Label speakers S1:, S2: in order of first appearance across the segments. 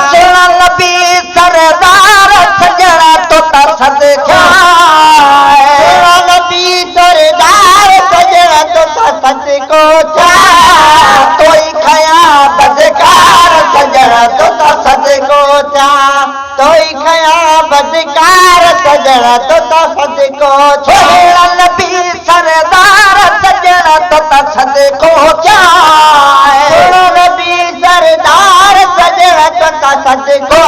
S1: सोना नबी सरदार सजना तो सदका नबी सरदार सजना तो सदको तोई खया बदकार सजना तो सदको तोई खया बदकार सजना तो सदको सोना नबी सरदार सजना तो सदको सोना नबी सरदार सजना तो सदको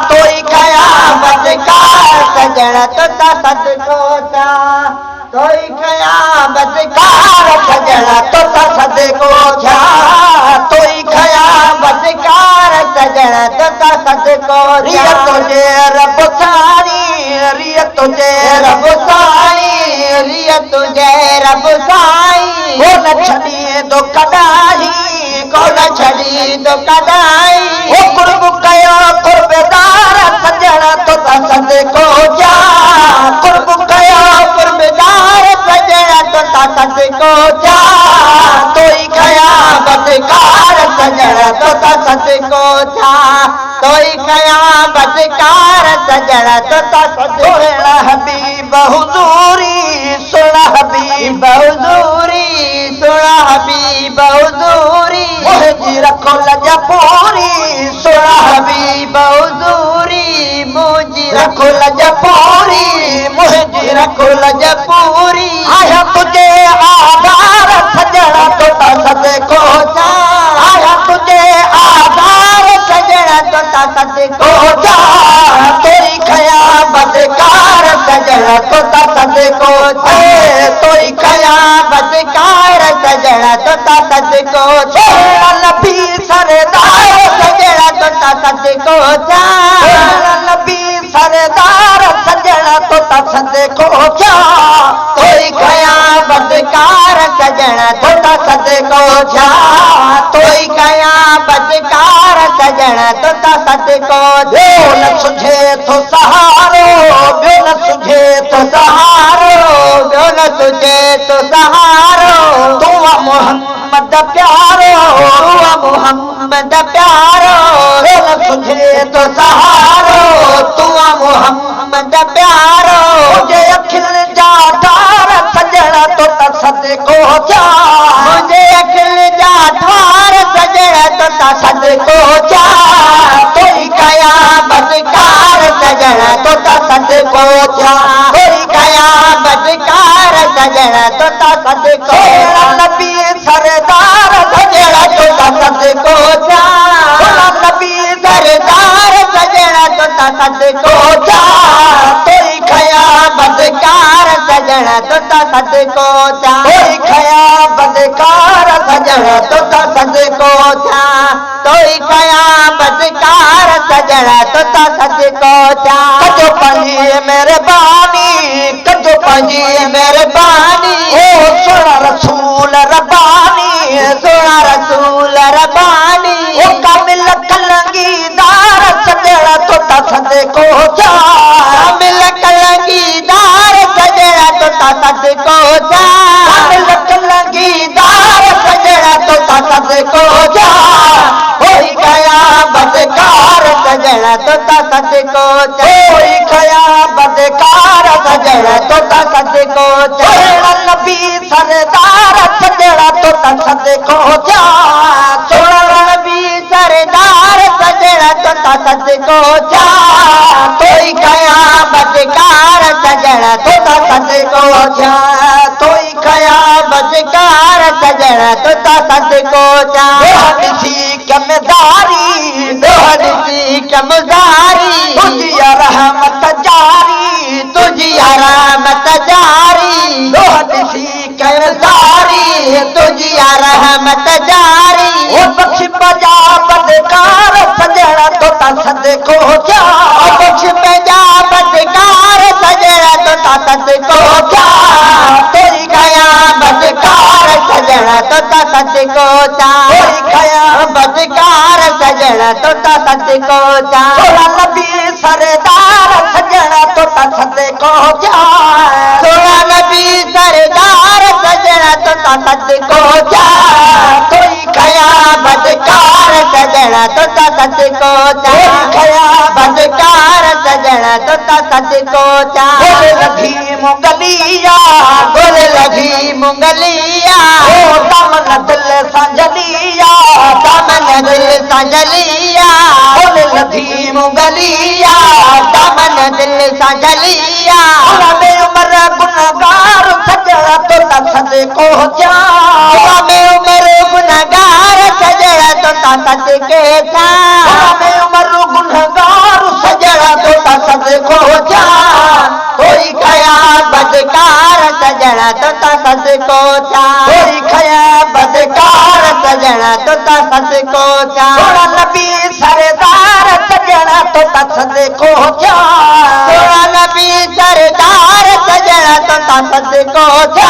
S1: तोई खया बदकार सजना तो सदको तोई खया बदकार सजना तो सदको तोई खया बदकार सजना तो सदको रिया तुझे रब सारी रिया तुझे रब साई रिया तुझे रब साई वो न छड़ी दो कदाई को न छड़ी दो कदाई वो कुर्ब कयो कुर्बदार सजना तो सदको कुर्ब कयो कुर्बदार सजना तो सदको तोई खया बदकार सजना तो सदको तोई खया बदकार सजना तो सदको हबीब हुजूरी सुना हबीब हुजूरी सुना हबीब हुजूरी मुझे रखो लजा पूरी सुना हबीब हुजूरी मुझे रखो लजा पूरी मुझे रखो लजा पूरी आया तुझे आधार सजना तो सदको आया तुझे आधार सजना तो सदको तोई खया बदकार सजना तो सदको तोई खया बदकार सजना तो सदको नबी सरदार सजना तो सदको नबी सरदार सजना तो सदको तोई खया बदकार सजना तो सदको तोई खया बदकार सजना तो सदको न सुझे तो सहारो न सुझे तो सहारो न सुझे तो सहारो तू मोहम्मद प्यारो मोहम्मद प्यारो न सुझे तो सहारो तू मोहम्मद प्यारो मुझे अखिल जाठार सजना तो सदको मुझे अखिल जाठार सजना तो सदको तोई खया बदकार सजना तो सदको तोई खया बदकार सजना तो सदको नबी सरदार सजना तो सदको नबी सरदार सजना तो सदको तोई खया बदकार सजना तो सदको तोई खया बदकार सजना तो सदको तोई खया बदकार सजना तो सदको कजो पंजी मेहरबानी कजो पंजी मेहरबानी ओ सोना रसूल रबानी सोना रसूल रबानी ओ कामिल कलंगीदार सजना तो सदको कामिल कलंगीदार सजना तो सदको कामिल कलंगीदार सजना तो सदको होई गया बदकार सजना तो सदको होई गया बदकार सजना तो सदको नबी सरदार सजना तो सदको सोना नबी सरदार सजना तो सदको तोई गया बदकार सजना तो सदको तोई गया बदकार सजना तो सदको दोहनी कमदारी दोहनी कमदारी तुझी रहमत जारी तुझी रहमत जारी दोहनी कमदारी तुझी रहमत जारी ओ बख्श बजा बदकार सजना तो सदको बख्श बजा बदकार सजना तो सदको तोई गया बदकार सजना तो सदको तोई गया बदकार सजना तो सदको नबी सरदार सजना तो सदको सोना सदको जा तोई खया बदकार सजना तोता सदको जा खया बदकार सजना तोता सदको जा बोले लगी मुंगलिया बोले लगी मुंगलिया ओ दामन दिल संजलिया दामन दिल संजलिया बोले लगी मुंगलिया दामन दिल संजलिया में उम्र गुनहगार सजना तोता सदको जा में उम्र गुनहगार सजना तोता सदके जा में उम्र गुनहगार सजना तोता सदको जा कोई खया बदकार सजना तोता सदको जा कोई खया बदकार सजना तोता सदको जा नबी सरदार सजना तोता सदको जा नबी सरदार सजना तोता सदको जा